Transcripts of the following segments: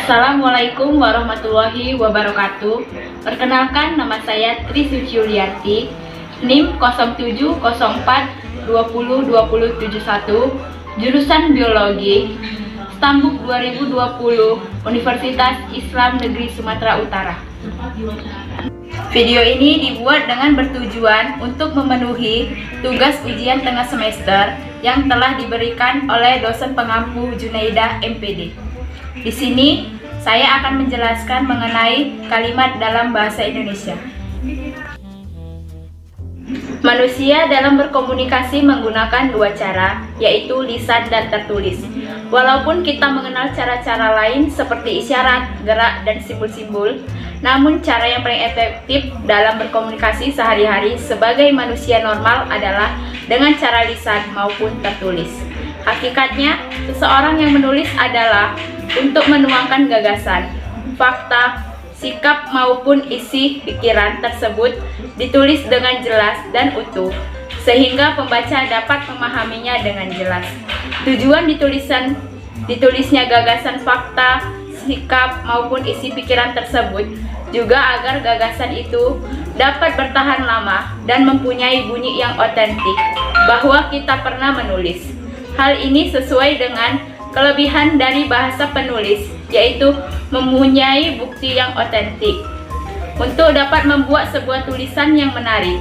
Assalamualaikum warahmatullahi wabarakatuh. Perkenalkan, nama saya Tri Suci Yuliarti, NIM 0704202071, jurusan Biologi, Stambuk 2020, Universitas Islam Negeri Sumatera Utara. Video ini dibuat dengan bertujuan untuk memenuhi tugas ujian tengah semester yang telah diberikan oleh dosen pengampu Junaidah MPD. Di sini saya akan menjelaskan mengenai kalimat dalam bahasa Indonesia. Manusia dalam berkomunikasi menggunakan dua cara, yaitu lisan dan tertulis. Walaupun kita mengenal cara-cara lain seperti isyarat, gerak, dan simbol-simbol, namun cara yang paling efektif dalam berkomunikasi sehari-hari sebagai manusia normal adalah dengan cara lisan maupun tertulis. Hakikatnya, seseorang yang menulis adalah untuk menuangkan gagasan, fakta, sikap maupun isi pikiran tersebut ditulis dengan jelas dan utuh, sehingga pembaca dapat memahaminya dengan jelas. Tujuan ditulisnya gagasan, fakta, sikap maupun isi pikiran tersebut juga agar gagasan itu dapat bertahan lama dan mempunyai bunyi yang otentik bahwa kita pernah menulis. Hal ini sesuai dengan kelebihan dari bahasa penulis, yaitu mempunyai bukti yang otentik. Untuk dapat membuat sebuah tulisan yang menarik,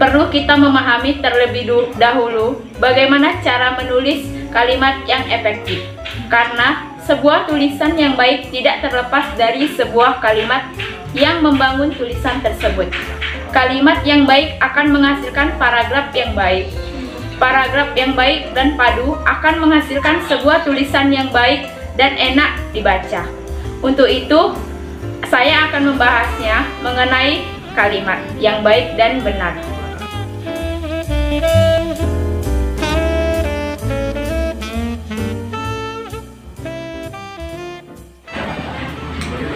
perlu kita memahami terlebih dahulu bagaimana cara menulis kalimat yang efektif. Karena sebuah tulisan yang baik tidak terlepas dari sebuah kalimat yang membangun tulisan tersebut. Kalimat yang baik akan menghasilkan paragraf yang baik. Paragraf yang baik dan padu akan menghasilkan sebuah tulisan yang baik dan enak dibaca. Untuk itu, saya akan membahasnya mengenai kalimat yang baik dan benar.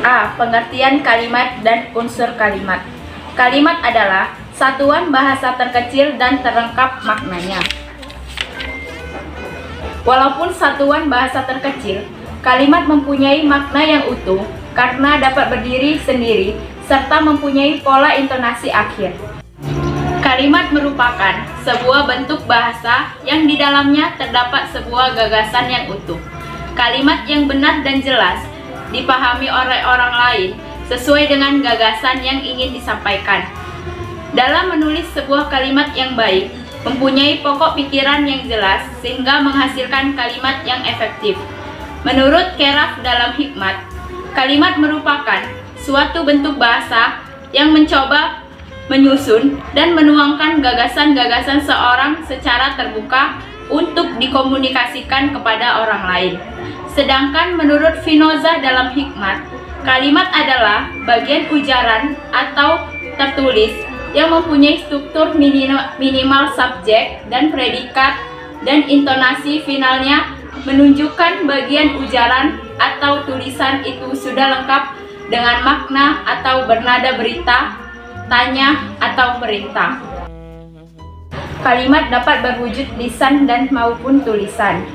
A. Pengertian kalimat dan unsur kalimat. Kalimat adalah satuan bahasa terkecil dan terlengkap maknanya. Walaupun satuan bahasa terkecil, kalimat mempunyai makna yang utuh karena dapat berdiri sendiri serta mempunyai pola intonasi akhir. Kalimat merupakan sebuah bentuk bahasa yang di dalamnya terdapat sebuah gagasan yang utuh. Kalimat yang benar dan jelas dipahami oleh orang lain sesuai dengan gagasan yang ingin disampaikan. Dalam menulis sebuah kalimat yang baik, mempunyai pokok pikiran yang jelas sehingga menghasilkan kalimat yang efektif. Menurut Keraf dalam Hikmat, kalimat merupakan suatu bentuk bahasa yang mencoba menyusun dan menuangkan gagasan-gagasan seorang secara terbuka untuk dikomunikasikan kepada orang lain. Sedangkan menurut Finoza dalam Hikmat, kalimat adalah bagian ujaran atau tertulis yang mempunyai struktur minimal subjek dan predikat dan intonasi finalnya menunjukkan bagian ujaran atau tulisan itu sudah lengkap dengan makna atau bernada berita, tanya, atau perintah. Kalimat dapat berwujud lisan dan maupun tulisan.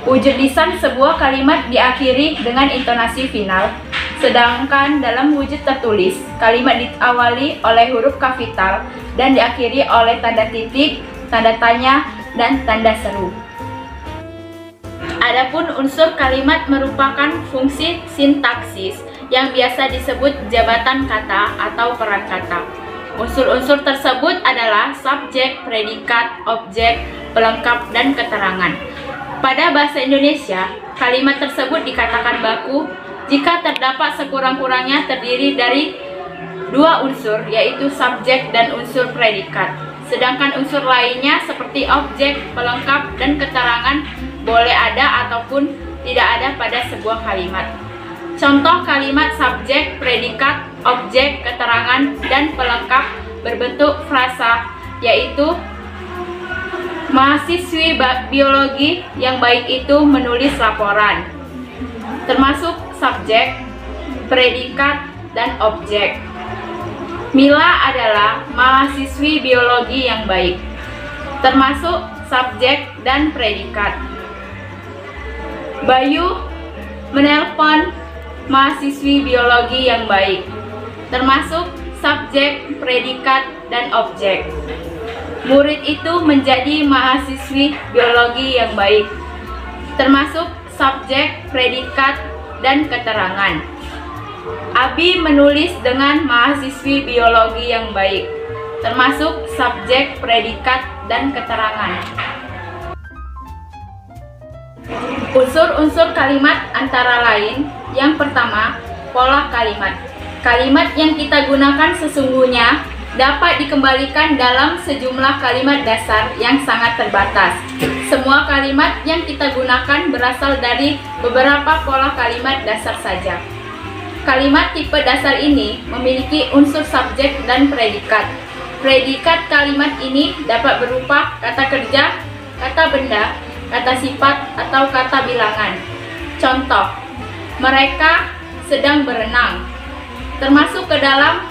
Wujud lisan sebuah kalimat diakhiri dengan intonasi final, sedangkan dalam wujud tertulis, kalimat diawali oleh huruf kapital dan diakhiri oleh tanda titik, tanda tanya, dan tanda seru. Adapun unsur kalimat merupakan fungsi sintaksis yang biasa disebut jabatan kata atau peran kata. Unsur-unsur tersebut adalah subjek, predikat, objek, pelengkap, dan keterangan. Pada bahasa Indonesia, kalimat tersebut dikatakan baku jika terdapat sekurang-kurangnya terdiri dari dua unsur, yaitu subjek dan unsur predikat. Sedangkan unsur lainnya seperti objek, pelengkap, dan keterangan boleh ada ataupun tidak ada pada sebuah kalimat. Contoh kalimat subjek, predikat, objek, keterangan, dan pelengkap berbentuk frasa, yaitu mahasiswi biologi yang baik itu menulis laporan, termasuk subjek, predikat, dan objek. Mila adalah mahasiswi biologi yang baik, termasuk subjek dan predikat. Bayu menelpon mahasiswi biologi yang baik, termasuk subjek, predikat, dan objek. Murid itu menjadi mahasiswi biologi yang baik, termasuk subjek, predikat, dan keterangan. Abi menulis dengan mahasiswi biologi yang baik, termasuk subjek, predikat, dan keterangan. Unsur-unsur kalimat antara lain. Yang pertama, pola kalimat. Kalimat yang kita gunakan sesungguhnya dapat dikembalikan dalam sejumlah kalimat dasar yang sangat terbatas. Semua kalimat yang kita gunakan berasal dari beberapa pola kalimat dasar saja. Kalimat tipe dasar ini memiliki unsur subjek dan predikat. Predikat kalimat ini dapat berupa kata kerja, kata benda, kata sifat, atau kata bilangan. Contoh, mereka sedang berenang, termasuk ke dalam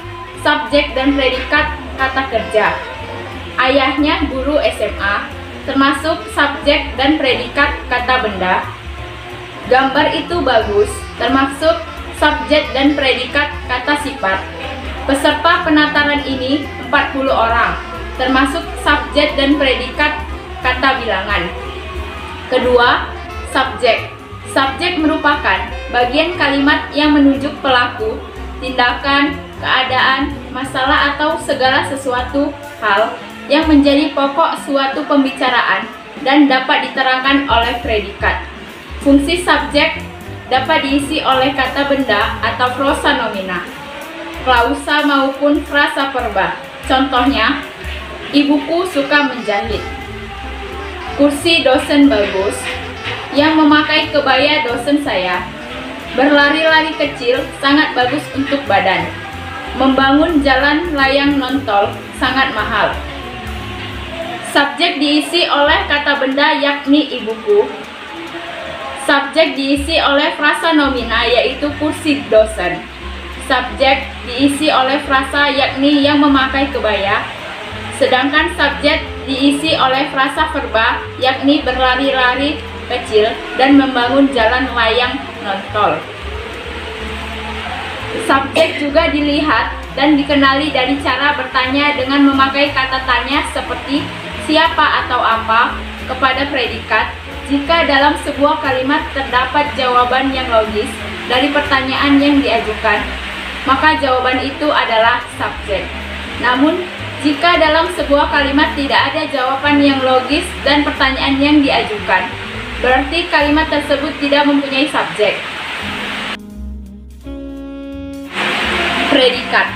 subjek dan predikat kata kerja. Ayahnya guru SMA, termasuk subjek dan predikat kata benda. Gambar itu bagus, termasuk subjek dan predikat kata sifat. Peserta penataran ini 40 orang, termasuk subjek dan predikat kata bilangan. Kedua, subjek. Subjek merupakan bagian kalimat yang menunjuk pelaku, tindakan, keadaan, masalah, atau segala sesuatu hal yang menjadi pokok suatu pembicaraan dan dapat diterangkan oleh predikat. Fungsi subjek dapat diisi oleh kata benda atau prosa nomina, klausa maupun frasa verba. Contohnya, ibuku suka menjahit. Kursi dosen bagus. Yang memakai kebaya dosen saya. Berlari-lari kecil sangat bagus untuk badan. Membangun jalan layang nontol sangat mahal. Subjek diisi oleh kata benda yakni ibuku. Subjek diisi oleh frasa nomina yaitu kursi dosen. Subjek diisi oleh frasa yakni yang memakai kebaya. Sedangkan subjek diisi oleh frasa verba yakni berlari-lari kecil dan membangun jalan layang nontol. Subjek juga dilihat dan dikenali dari cara bertanya dengan memakai kata tanya seperti siapa atau apa kepada predikat. Jika dalam sebuah kalimat terdapat jawaban yang logis dari pertanyaan yang diajukan, maka jawaban itu adalah subjek. Namun, jika dalam sebuah kalimat tidak ada jawaban yang logis dan pertanyaan yang diajukan, berarti kalimat tersebut tidak mempunyai subjek. Predikat.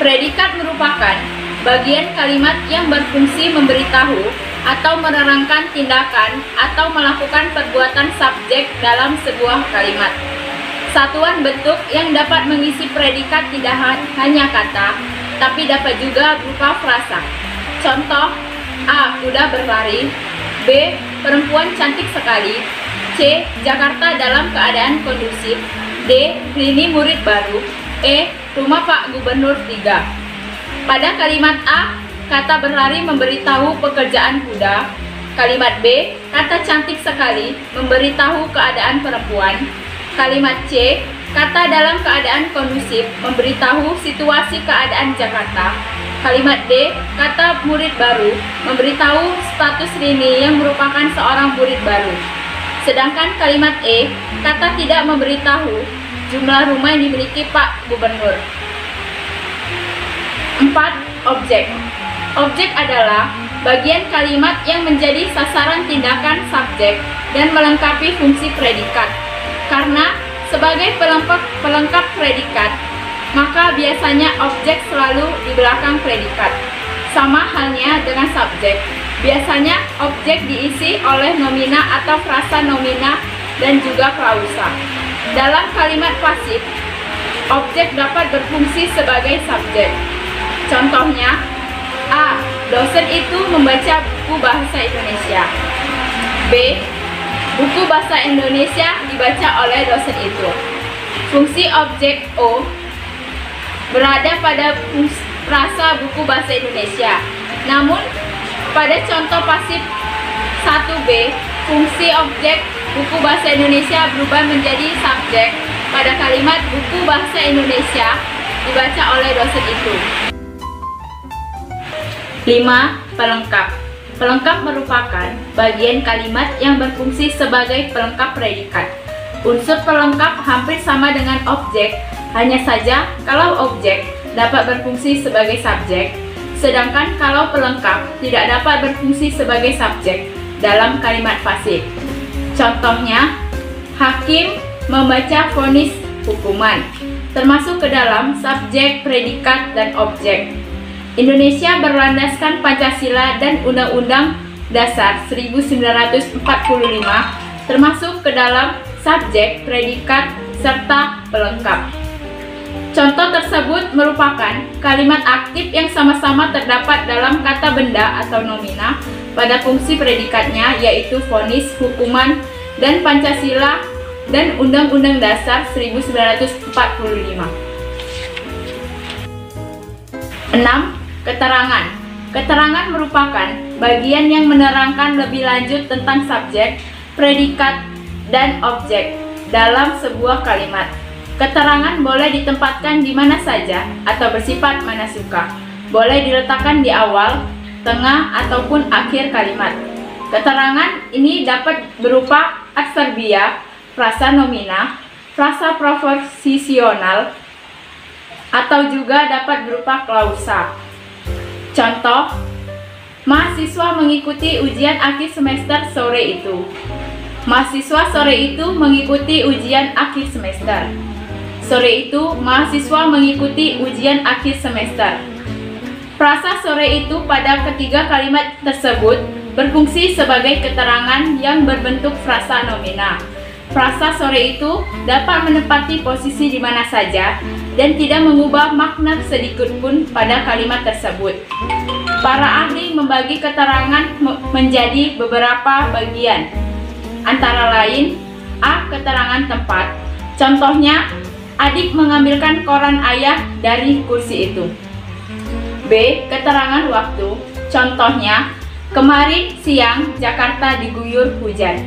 Predikat merupakan bagian kalimat yang berfungsi memberitahu atau menerangkan tindakan atau melakukan perbuatan subjek dalam sebuah kalimat. Satuan bentuk yang dapat mengisi predikat tidak hanya kata, tapi dapat juga berupa frasa. Contoh, A. Kuda berlari. B. Perempuan cantik sekali. C. Jakarta dalam keadaan kondusif. D. Rini murid baru. E. Rumah Pak Gubernur 3. Pada kalimat A, kata berlari memberitahu pekerjaan kuda. Kalimat B, kata cantik sekali memberitahu keadaan perempuan. Kalimat C, kata dalam keadaan kondusif memberitahu situasi keadaan Jakarta. Kalimat D, kata murid baru memberitahu status Rini yang merupakan seorang murid baru. Sedangkan kalimat E, kata tidak memberitahu jumlah rumah yang dimiliki Pak Gubernur. 4. Objek. Objek adalah bagian kalimat yang menjadi sasaran tindakan subjek dan melengkapi fungsi predikat. Karena sebagai pelengkap predikat, maka biasanya objek selalu di belakang predikat. Sama halnya dengan subjek. Biasanya objek diisi oleh nomina atau frasa nomina dan juga klausa. Dalam kalimat pasif, objek dapat berfungsi sebagai subjek. Contohnya, A. Dosen itu membaca buku bahasa Indonesia. B. Buku bahasa Indonesia dibaca oleh dosen itu. Fungsi objek O berada pada frasa buku bahasa Indonesia. Namun, pada contoh pasif 1B, fungsi objek buku bahasa Indonesia berubah menjadi subjek pada kalimat buku bahasa Indonesia dibaca oleh dosen itu. 5. Pelengkap. Pelengkap merupakan bagian kalimat yang berfungsi sebagai pelengkap predikat. Unsur pelengkap hampir sama dengan objek, hanya saja kalau objek dapat berfungsi sebagai subjek, sedangkan kalau pelengkap tidak dapat berfungsi sebagai subjek dalam kalimat fasih. Contohnya, hakim membaca vonis hukuman, termasuk ke dalam subjek, predikat, dan objek. Indonesia berlandaskan Pancasila dan Undang-Undang Dasar 1945, termasuk ke dalam subjek, predikat, serta pelengkap. Contoh tersebut merupakan kalimat aktif yang sama-sama terdapat dalam kata benda atau nomina pada fungsi predikatnya, yaitu vonis, hukuman, dan Pancasila dan Undang-Undang Dasar 1945. 6. Keterangan. Keterangan merupakan bagian yang menerangkan lebih lanjut tentang subjek, predikat, dan objek dalam sebuah kalimat. Keterangan boleh ditempatkan di mana saja atau bersifat mana suka. Boleh diletakkan di awal, tengah, ataupun akhir kalimat. Keterangan ini dapat berupa adverbia, frasa nomina, frasa proposisional, atau juga dapat berupa klausa. Contoh, mahasiswa mengikuti ujian akhir semester sore itu. Mahasiswa sore itu mengikuti ujian akhir semester. Sore itu, mahasiswa mengikuti ujian akhir semester. Frasa sore itu pada ketiga kalimat tersebut berfungsi sebagai keterangan yang berbentuk frasa nomina. Frasa sore itu dapat menempati posisi di mana saja dan tidak mengubah makna sedikit pun pada kalimat tersebut. Para ahli membagi keterangan menjadi beberapa bagian, antara lain: A. Keterangan tempat. Contohnya, adik mengambilkan koran ayah dari kursi itu. B. Keterangan waktu. Contohnya, kemarin siang Jakarta diguyur hujan.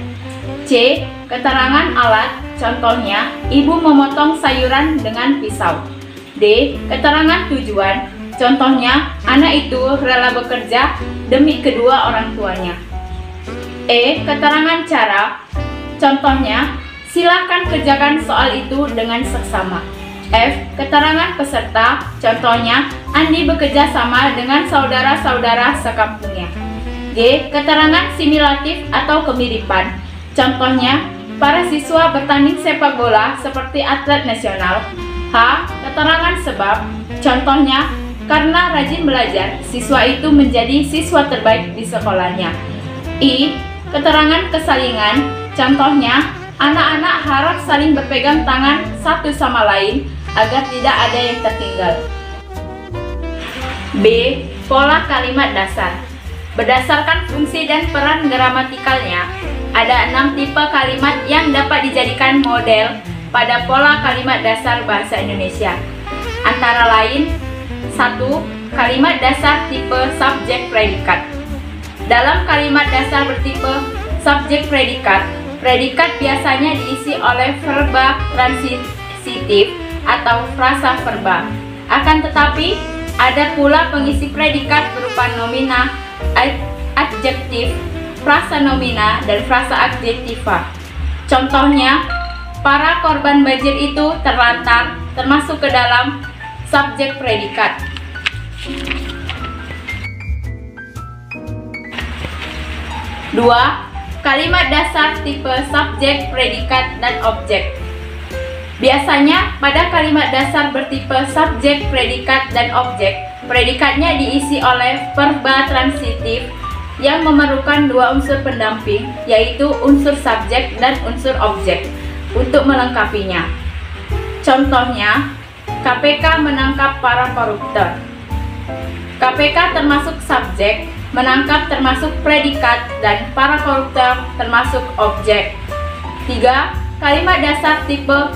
C. Keterangan alat. Contohnya, ibu memotong sayuran dengan pisau. D. Keterangan tujuan. Contohnya, anak itu rela bekerja demi kedua orang tuanya. E. Keterangan cara. Contohnya, silakan kerjakan soal itu dengan seksama. F. Keterangan peserta. Contohnya, Andi bekerja sama dengan saudara-saudara sekampungnya. G. Keterangan simulatif atau kemiripan. Contohnya, para siswa bertanding sepak bola seperti atlet nasional. H. Keterangan sebab. Contohnya, karena rajin belajar, siswa itu menjadi siswa terbaik di sekolahnya. I. Keterangan kesalingan. Contohnya, anak-anak harap saling berpegang tangan satu sama lain agar tidak ada yang tertinggal. B. Pola kalimat dasar. Berdasarkan fungsi dan peran gramatikalnya, ada 6 tipe kalimat yang dapat dijadikan model pada pola kalimat dasar bahasa Indonesia. Antara lain: 1. Kalimat dasar tipe subjek predikat. Dalam kalimat dasar bertipe subjek predikat, predikat biasanya diisi oleh verba transitif atau frasa verba. Akan tetapi, ada pula pengisi predikat berupa nomina, adjektif, frasa nomina, dan frasa adjektiva. Contohnya, para korban banjir itu terlantar, termasuk ke dalam subjek predikat. 2. Kalimat dasar tipe subjek, predikat, dan objek. Biasanya pada kalimat dasar bertipe subjek, predikat, dan objek, predikatnya diisi oleh verba transitif yang memerlukan 2 unsur pendamping, yaitu unsur subjek dan unsur objek, untuk melengkapinya. Contohnya, KPK menangkap para koruptor. KPK termasuk subjek, menangkap termasuk predikat, dan para koruptor termasuk objek. 3. Kalimat dasar tipe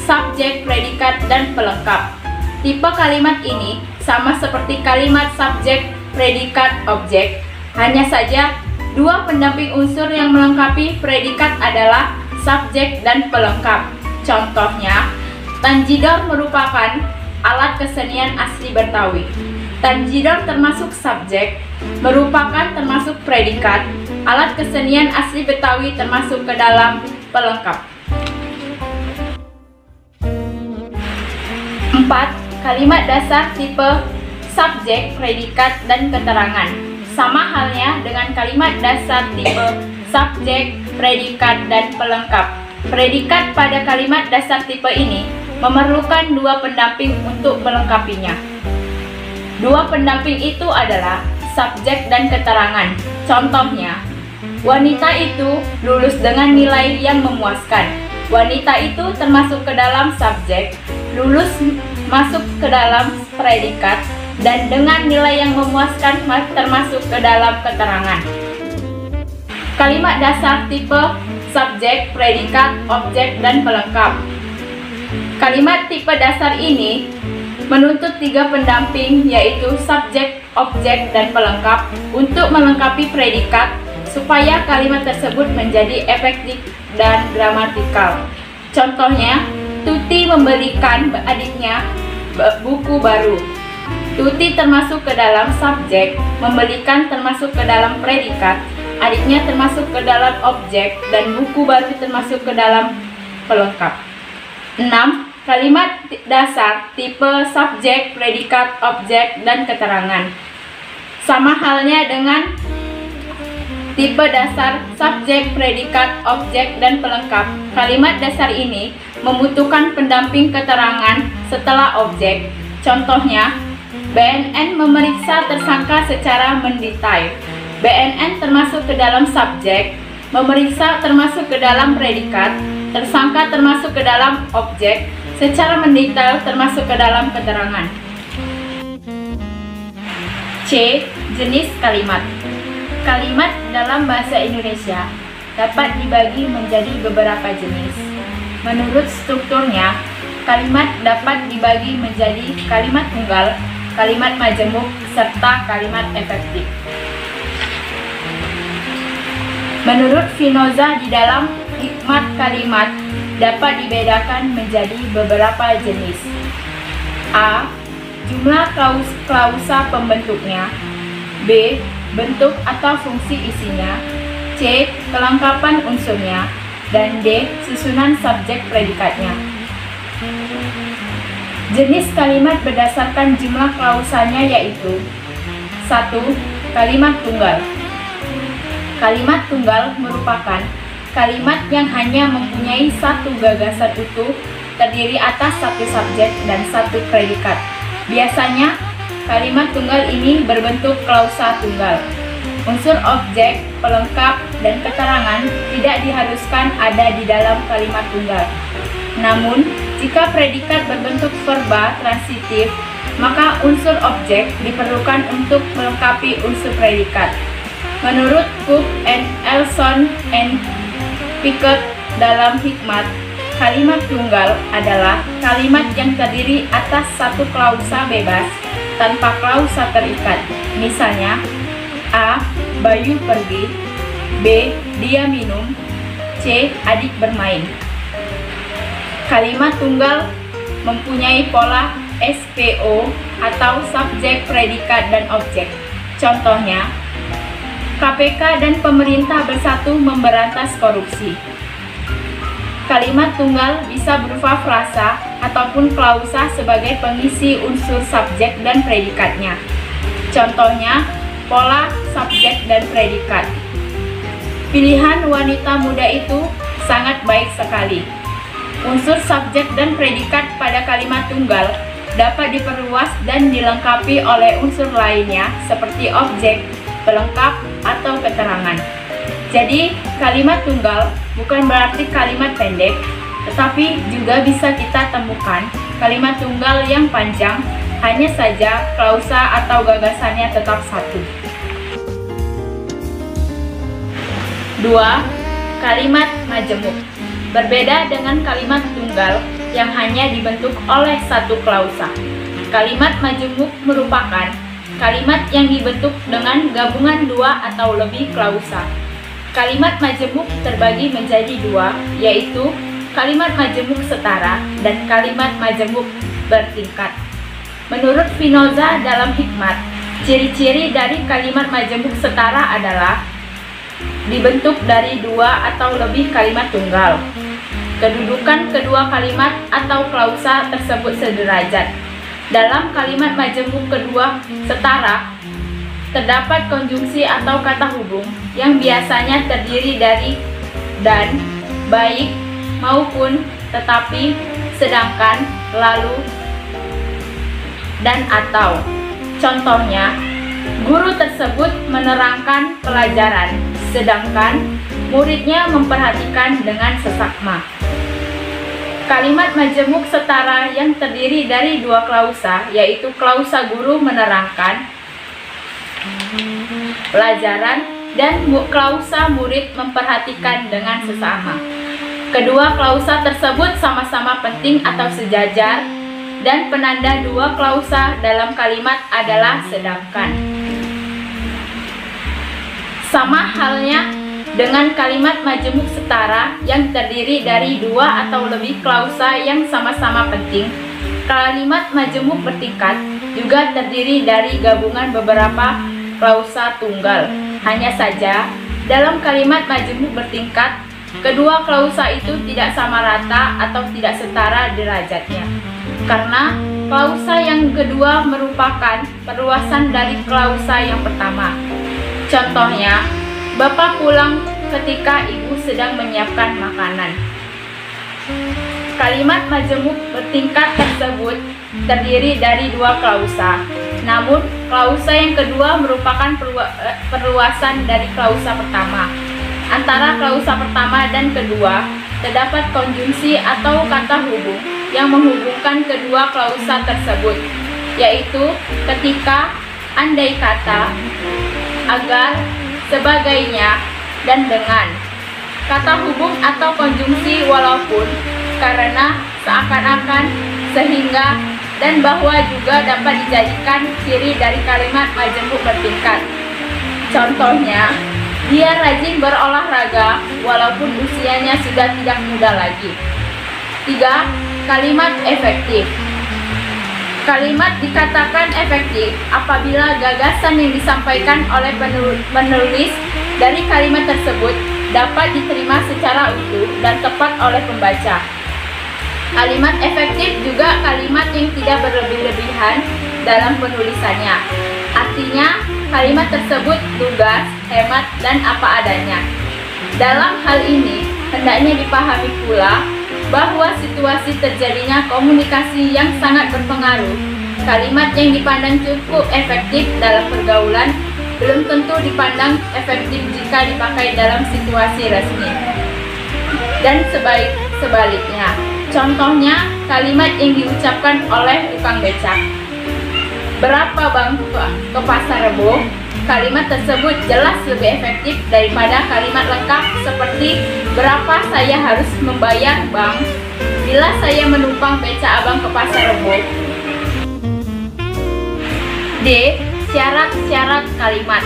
subjek, predikat, dan pelengkap. Tipe kalimat ini sama seperti kalimat subjek, predikat, objek. Hanya saja, 2 pendamping unsur yang melengkapi predikat adalah subjek dan pelengkap. Contohnya, tanjidor merupakan alat kesenian asli Betawi. Tanjidor termasuk subjek, merupakan termasuk predikat. Alat kesenian asli Betawi termasuk ke dalam pelengkap. 4. Kalimat dasar tipe subjek, predikat, dan keterangan. Sama halnya dengan kalimat dasar tipe subjek, predikat, dan pelengkap. Predikat pada kalimat dasar tipe ini memerlukan dua pendamping untuk melengkapinya. Dua pendamping itu adalah subjek dan keterangan. Contohnya, wanita itu lulus dengan nilai yang memuaskan. Wanita itu termasuk ke dalam subjek, lulus masuk ke dalam predikat, dan dengan nilai yang memuaskan termasuk ke dalam keterangan. Kalimat dasar tipe subjek, predikat, objek, dan pelengkap. Kalimat tipe dasar ini menuntut tiga pendamping, yaitu subjek, objek, dan pelengkap untuk melengkapi predikat supaya kalimat tersebut menjadi efektif dan gramatikal. Contohnya, Tuti memberikan adiknya buku baru. Tuti termasuk ke dalam subjek, memberikan termasuk ke dalam predikat, adiknya termasuk ke dalam objek, dan buku baru termasuk ke dalam pelengkap. 6. Kalimat dasar tipe subjek, predikat, objek, dan keterangan. Sama halnya dengan tipe dasar subjek, predikat, objek, dan pelengkap. Kalimat dasar ini membutuhkan pendamping keterangan setelah objek. Contohnya, BNN memeriksa tersangka secara mendetail. BNN termasuk ke dalam subjek, memeriksa termasuk ke dalam predikat, tersangka termasuk ke dalam objek, secara mendetail termasuk ke dalam keterangan. C. Jenis kalimat. Kalimat dalam bahasa Indonesia dapat dibagi menjadi beberapa jenis. Menurut strukturnya, kalimat dapat dibagi menjadi kalimat tunggal, kalimat majemuk, serta kalimat efektif. Menurut Spinoza, di dalam hikmat kalimat dapat dibedakan menjadi beberapa jenis. A. Jumlah klausa pembentuknya. B. Bentuk atau fungsi isinya. C. Kelengkapan unsurnya. Dan D. Susunan subjek predikatnya. Jenis kalimat berdasarkan jumlah klausanya yaitu 1. Kalimat tunggal. Kalimat tunggal merupakan kalimat yang hanya mempunyai satu gagasan utuh, terdiri atas satu subjek dan satu predikat. Biasanya, kalimat tunggal ini berbentuk klausa tunggal. Unsur objek, pelengkap, dan keterangan tidak diharuskan ada di dalam kalimat tunggal. Namun, jika predikat berbentuk verba transitif, maka unsur objek diperlukan untuk melengkapi unsur predikat. Menurut Cook and Elson and Pickett dalam hikmat, kalimat tunggal adalah kalimat yang terdiri atas satu klausa bebas tanpa klausa terikat. Misalnya, A. Bayu pergi, B. Dia minum, C. Adik bermain. Kalimat tunggal mempunyai pola SPO atau subjek, predikat, dan objek. Contohnya, KPK dan pemerintah bersatu memberantas korupsi. Kalimat tunggal bisa berupa frasa ataupun klausa sebagai pengisi unsur subjek dan predikatnya. Contohnya, pola subjek dan predikat. Pilihan wanita muda itu sangat baik sekali. Unsur subjek dan predikat pada kalimat tunggal dapat diperluas dan dilengkapi oleh unsur lainnya seperti objek, pelengkap, atau keterangan. Jadi, kalimat tunggal bukan berarti kalimat pendek, tetapi juga bisa kita temukan kalimat tunggal yang panjang, hanya saja klausa atau gagasannya tetap satu. 2. Kalimat majemuk. Berbeda dengan kalimat tunggal yang hanya dibentuk oleh satu klausa. Kalimat majemuk merupakan kalimat yang dibentuk dengan gabungan dua atau lebih klausa. Kalimat majemuk terbagi menjadi dua, yaitu kalimat majemuk setara dan kalimat majemuk bertingkat. Menurut Spinoza dalam Hikmat, ciri-ciri dari kalimat majemuk setara adalah dibentuk dari dua atau lebih kalimat tunggal. Kedudukan kedua kalimat atau klausa tersebut sederajat. Dalam kalimat majemuk kedua setara, terdapat konjungsi atau kata hubung yang biasanya terdiri dari dan, baik, maupun, tetapi, sedangkan, lalu, dan atau. Contohnya, guru tersebut menerangkan pelajaran, sedangkan muridnya memperhatikan dengan seksama. Kalimat majemuk setara yang terdiri dari dua klausa, yaitu klausa guru menerangkan pelajaran dan klausa murid memperhatikan dengan sesama. Kedua klausa tersebut sama-sama penting atau sejajar, dan penanda dua klausa dalam kalimat adalah sedangkan. Sama halnya dengan kalimat majemuk setara yang terdiri dari dua atau lebih klausa yang sama-sama penting, kalimat majemuk bertingkat juga terdiri dari gabungan beberapa klausa tunggal. Hanya saja, dalam kalimat majemuk bertingkat, kedua klausa itu tidak sama rata atau tidak setara derajatnya, karena klausa yang kedua merupakan perluasan dari klausa yang pertama. Contohnya, Bapak pulang ketika ibu sedang menyiapkan makanan. Kalimat majemuk bertingkat tersebut terdiri dari dua klausa. Namun, klausa yang kedua merupakan perluasan dari klausa pertama. Antara klausa pertama dan kedua, terdapat konjungsi atau kata hubung yang menghubungkan kedua klausa tersebut, yaitu ketika, andai kata, agar, sebagainya, dan dengan. Kata hubung atau konjungsi walaupun, karena, seakan-akan, sehingga, dan bahwa juga dapat dijadikan ciri dari kalimat majemuk bertingkat. Contohnya, dia rajin berolahraga walaupun usianya sudah tidak muda lagi. 3. Kalimat efektif. Kalimat dikatakan efektif apabila gagasan yang disampaikan oleh penulis dari kalimat tersebut dapat diterima secara utuh dan tepat oleh pembaca. Kalimat efektif juga kalimat yang tidak berlebih-lebihan dalam penulisannya. Artinya, kalimat tersebut lugas, hemat, dan apa adanya. Dalam hal ini, hendaknya dipahami pula bahwa situasi terjadinya komunikasi yang sangat berpengaruh. Kalimat yang dipandang cukup efektif dalam pergaulan belum tentu dipandang efektif jika dipakai dalam situasi resmi. Dan sebaliknya. Contohnya, kalimat yang diucapkan oleh tukang becak. Berapa bang ke pasar Rebo? Kalimat tersebut jelas lebih efektif daripada kalimat lengkap seperti berapa saya harus membayar bang bila saya menumpang beca abang ke pasar Rebo. D. Syarat-syarat kalimat.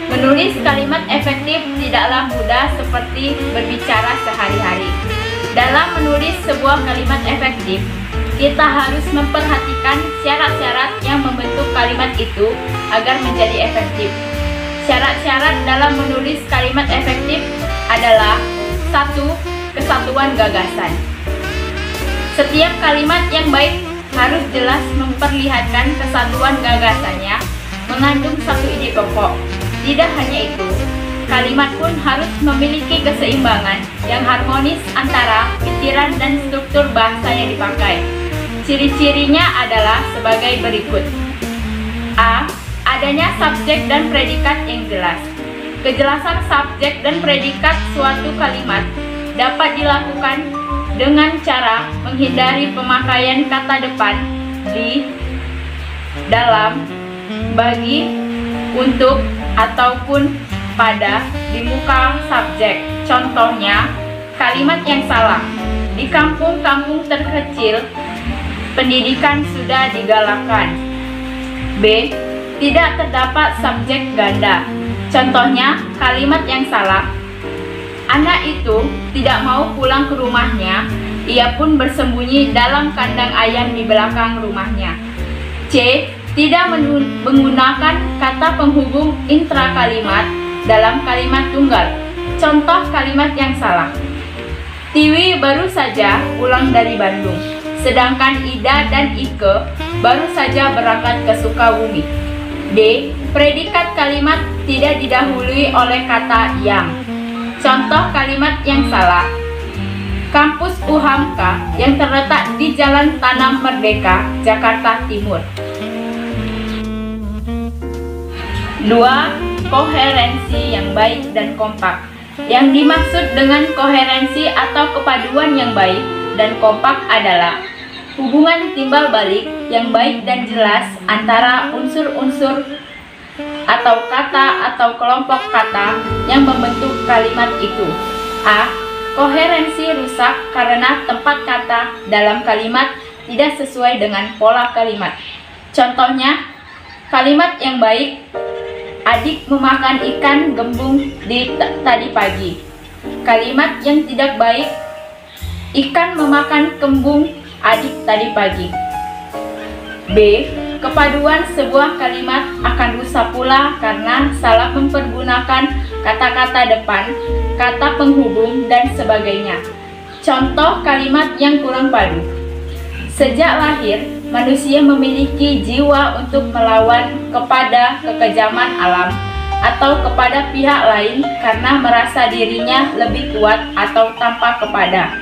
Menulis kalimat efektif tidaklah mudah seperti berbicara sehari-hari. Dalam menulis sebuah kalimat efektif, kita harus memperhatikan syarat-syarat yang membentuk kalimat itu agar menjadi efektif. Syarat-syarat dalam menulis kalimat efektif adalah 1. Kesatuan gagasan. Setiap kalimat yang baik harus jelas memperlihatkan kesatuan gagasannya, mengandung satu ide pokok. Tidak hanya itu, kalimat pun harus memiliki keseimbangan yang harmonis antara pikiran dan struktur bahasa yang dipakai. Ciri-cirinya adalah sebagai berikut. A. Adanya subjek dan predikat yang jelas. Kejelasan subjek dan predikat suatu kalimat dapat dilakukan dengan cara menghindari pemakaian kata depan di, dalam, bagi, untuk, ataupun pada di muka subjek. Contohnya, kalimat yang salah. Di kampung-kampung terkecil, pendidikan sudah digalakkan. B. Tidak terdapat subjek ganda. Contohnya, kalimat yang salah. Anak itu tidak mau pulang ke rumahnya, ia pun bersembunyi dalam kandang ayam di belakang rumahnya. C. Tidak menggunakan kata penghubung intrakalimat dalam kalimat tunggal. Contoh kalimat yang salah. Tiwi baru saja pulang dari Bandung, sedangkan Ida dan Ike baru saja berangkat ke Sukabumi. D. Predikat kalimat tidak didahului oleh kata yang. Contoh kalimat yang salah. Kampus UHAMKA yang terletak di Jalan Tanah Merdeka, Jakarta Timur. 2. Koherensi yang baik dan kompak. Yang dimaksud dengan koherensi atau kepaduan yang baik dan kompak adalah hubungan timbal balik yang baik dan jelas antara unsur-unsur atau kata atau kelompok kata yang membentuk kalimat itu. A. Koherensi rusak karena tempat kata dalam kalimat tidak sesuai dengan pola kalimat. Contohnya, kalimat yang baik, adik memakan ikan gembung tadi pagi. Kalimat yang tidak baik, ikan memakan kembung adik tadi pagi. B. Kepaduan sebuah kalimat akan rusak pula karena salah mempergunakan kata-kata depan, kata penghubung, dan sebagainya. Contoh kalimat yang kurang padu. Sejak lahir, manusia memiliki jiwa untuk melawan kepada kekejaman alam atau kepada pihak lain karena merasa dirinya lebih kuat atau tanpa kepada.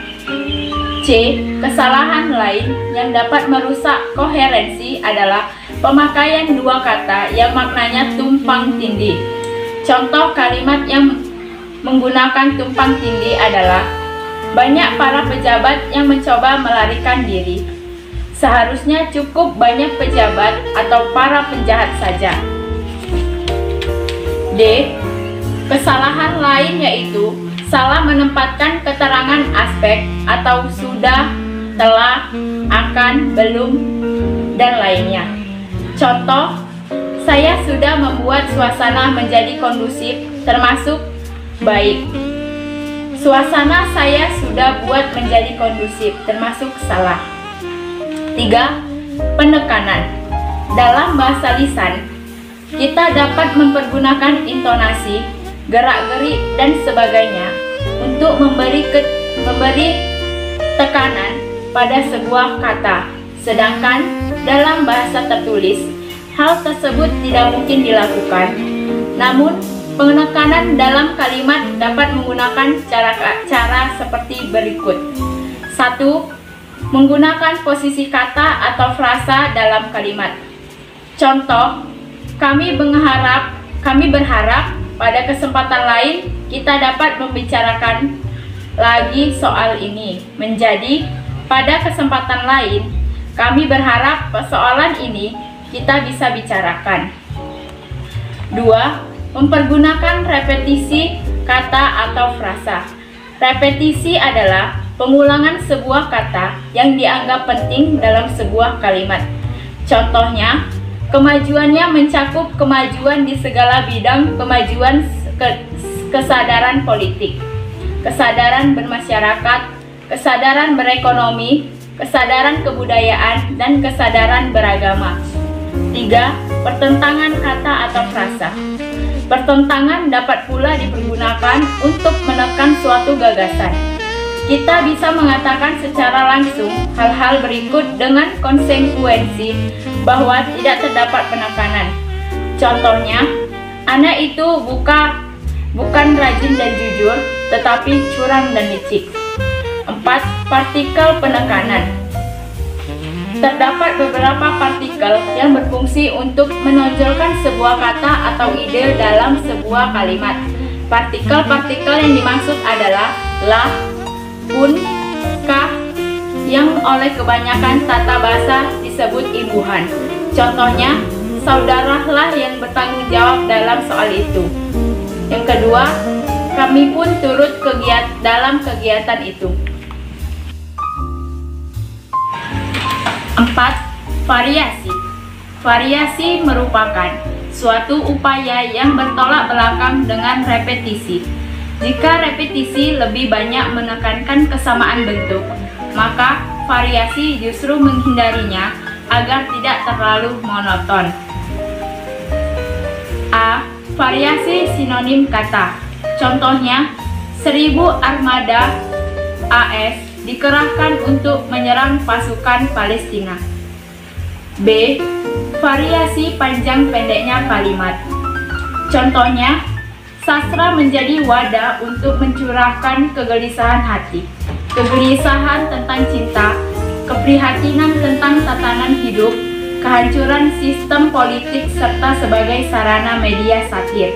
C. Kesalahan lain yang dapat merusak koherensi adalah pemakaian dua kata yang maknanya tumpang tindih. Contoh kalimat yang menggunakan tumpang tindih adalah banyak para pejabat yang mencoba melarikan diri. Seharusnya cukup banyak pejabat atau para penjahat saja. D. Kesalahan lain yaitu salah menempatkan keterangan aspek atau sudah, telah, akan, belum, dan lainnya. Contoh, saya sudah membuat suasana menjadi kondusif termasuk baik. Suasana saya sudah buat menjadi kondusif termasuk salah. 3. Penekanan. Dalam bahasa lisan, kita dapat mempergunakan intonasi, gerak-gerik, dan sebagainya untuk memberi tekanan pada sebuah kata. Sedangkan dalam bahasa tertulis, hal tersebut tidak mungkin dilakukan. Namun, penekanan dalam kalimat dapat menggunakan cara seperti berikut. 1. Menggunakan posisi kata atau frasa dalam kalimat. Contoh, kami berharap pada kesempatan lain kita dapat membicarakan lagi soal ini. Menjadi, pada kesempatan lain kami berharap persoalan ini kita bisa bicarakan. 2. Mempergunakan repetisi kata atau frasa. Repetisi adalah pengulangan sebuah kata yang dianggap penting dalam sebuah kalimat. Contohnya, kemajuannya mencakup kemajuan di segala bidang kemajuan kesadaran politik, kesadaran bermasyarakat, kesadaran berekonomi, kesadaran kebudayaan, dan kesadaran beragama. 3. Pertentangan kata atau frasa. Pertentangan dapat pula dipergunakan untuk menekan suatu gagasan. Kita bisa mengatakan secara langsung hal-hal berikut dengan konsekuensi bahwa tidak terdapat penekanan. Contohnya, anak itu bukan rajin dan jujur, tetapi curang dan licik. 4. Partikel penekanan. Terdapat beberapa partikel yang berfungsi untuk menonjolkan sebuah kata atau ide dalam sebuah kalimat. Partikel-partikel yang dimaksud adalah lah, pun, kah, yang oleh kebanyakan tata bahasa disebut imbuhan. Contohnya, saudaralah yang bertanggung jawab dalam soal itu. Yang kedua, kami pun turut dalam kegiatan itu. 4. Variasi. Variasi merupakan suatu upaya yang bertolak belakang dengan repetisi. Jika repetisi lebih banyak menekankan kesamaan bentuk, maka variasi justru menghindarinya agar tidak terlalu monoton. A. Variasi sinonim kata. Contohnya, 1000 armada AS dikerahkan untuk menyerang pasukan Palestina. B. Variasi panjang pendeknya kalimat. Contohnya, sastra menjadi wadah untuk mencurahkan kegelisahan hati, kegelisahan tentang cinta, keprihatinan tentang tatanan hidup, kehancuran sistem politik, serta sebagai sarana media satir.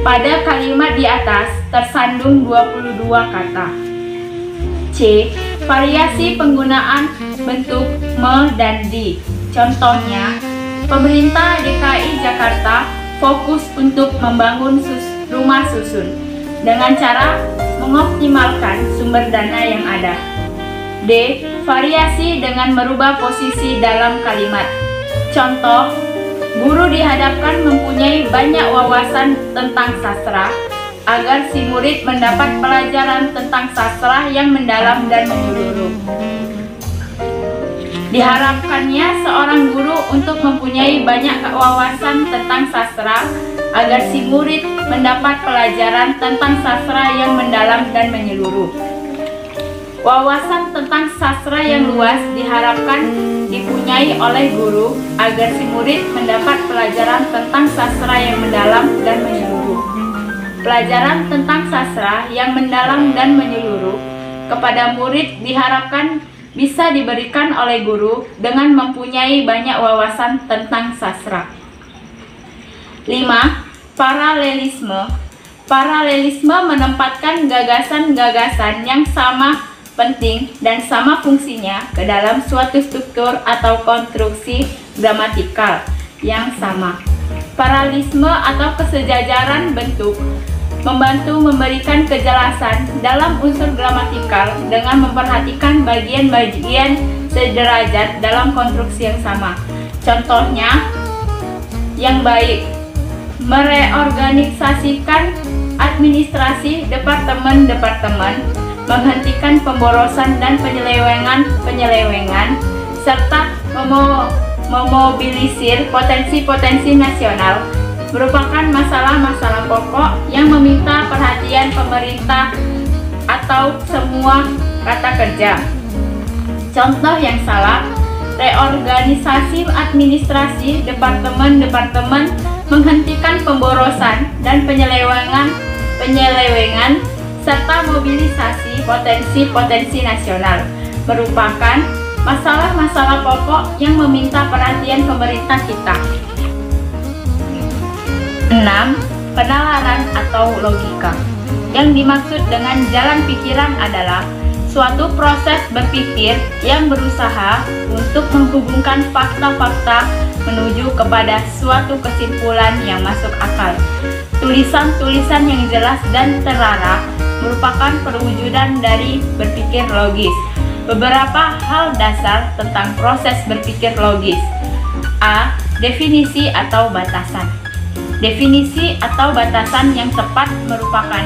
Pada kalimat di atas tersandung 22 kata. C. Variasi penggunaan bentuk me dan di. Contohnya, pemerintah DKI Jakarta fokus untuk membangun rumah susun dengan cara mengoptimalkan sumber dana yang ada. D. Variasi dengan merubah posisi dalam kalimat. Contoh, guru dihadapkan mempunyai banyak wawasan tentang sastra agar si murid mendapat pelajaran tentang sastra yang mendalam dan menyeluruh. Diharapkannya seorang guru untuk mempunyai banyak wawasan tentang sastra agar si murid mendapat pelajaran tentang sastra yang mendalam dan menyeluruh. Wawasan tentang sastra yang luas diharapkan dipunyai oleh guru agar si murid mendapat pelajaran tentang sastra yang mendalam dan menyeluruh. Pelajaran tentang sastra yang mendalam dan menyeluruh kepada murid diharapkan bisa diberikan oleh guru dengan mempunyai banyak wawasan tentang sastra. 5. Paralelisme. Paralelisme menempatkan gagasan-gagasan yang sama penting dan sama fungsinya ke dalam suatu struktur atau konstruksi gramatikal yang sama. Paralelisme atau kesejajaran bentuk membantu memberikan kejelasan dalam unsur gramatikal dengan memperhatikan bagian-bagian sederajat dalam konstruksi yang sama. Contohnya yang baik, mereorganisasikan administrasi departemen-departemen, menghentikan pemborosan dan penyelewengan, serta memobilisir potensi-potensi nasional merupakan masalah-masalah pokok yang meminta perhatian pemerintah atau semua kata kerja. Contoh yang salah, reorganisasi administrasi departemen-departemen, menghentikan pemborosan dan penyelewengan, serta mobilisasi potensi-potensi nasional merupakan masalah-masalah pokok yang meminta perhatian pemerintah kita. 6. Penalaran atau logika. Yang dimaksud dengan jalan pikiran adalah suatu proses berpikir yang berusaha untuk menghubungkan fakta-fakta menuju kepada suatu kesimpulan yang masuk akal. Tulisan-tulisan yang jelas dan terarah merupakan perwujudan dari berpikir logis. Beberapa hal dasar tentang proses berpikir logis. A. Definisi atau batasan. Definisi atau batasan yang tepat merupakan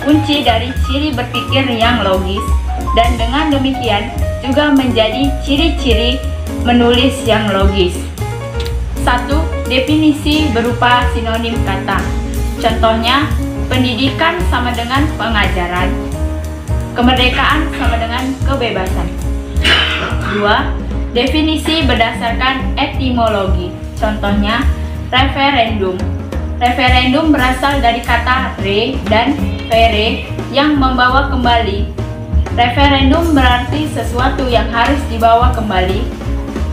kunci dari ciri berpikir yang logis dan dengan demikian juga menjadi ciri-ciri menulis yang logis. 1. Definisi berupa sinonim kata. Contohnya, pendidikan sama dengan pengajaran, kemerdekaan sama dengan kebebasan. 2. Definisi berdasarkan etimologi. Contohnya, referendum. Referendum berasal dari kata re dan vere yang membawa kembali. Referendum berarti sesuatu yang harus dibawa kembali,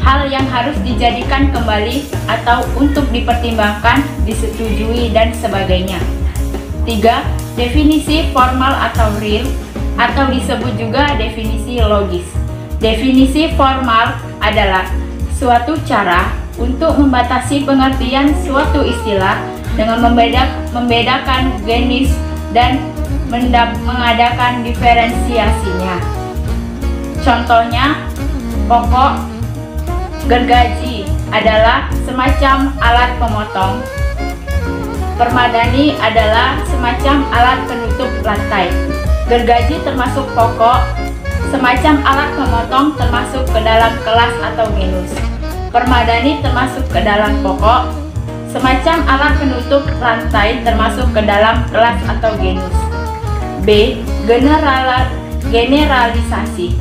hal yang harus dijadikan kembali atau untuk dipertimbangkan, disetujui, dan sebagainya. 3. Definisi formal atau real, atau disebut juga definisi logis. Definisi formal adalah suatu cara untuk membatasi pengertian suatu istilah dengan membedakan jenis dan mengadakan diferensiasinya. Contohnya, pokok gergaji adalah semacam alat pemotong. Permadani adalah semacam alat penutup lantai. Gergaji termasuk pokok, semacam alat pemotong termasuk ke dalam kelas atau genus. Permadani termasuk ke dalam pokok, semacam alat penutup lantai termasuk ke dalam kelas atau genus. B. Generalisasi.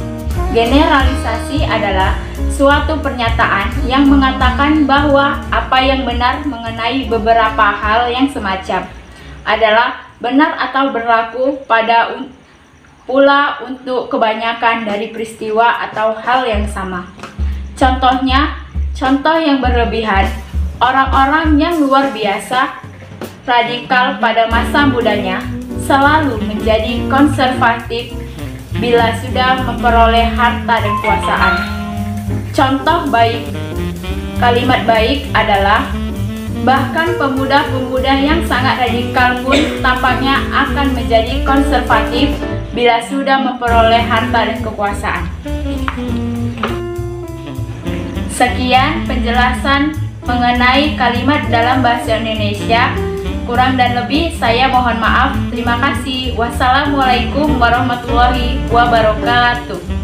Generalisasi adalah suatu pernyataan yang mengatakan bahwa apa yang benar mengenai beberapa hal yang semacam adalah benar atau berlaku pula untuk kebanyakan dari peristiwa atau hal yang sama. Contohnya, contoh yang berlebihan, orang-orang yang luar biasa radikal pada masa mudanya selalu menjadi konservatif bila sudah memperoleh harta dan kekuasaan. Contoh baik, kalimat baik adalah bahkan pemuda-pemuda yang sangat radikal pun tampaknya akan menjadi konservatif bila sudah memperoleh harta dan kekuasaan. Sekian penjelasan mengenai kalimat dalam bahasa Indonesia. Kurang dan lebih saya mohon maaf. Terima kasih. Wassalamualaikum warahmatullahi wabarakatuh.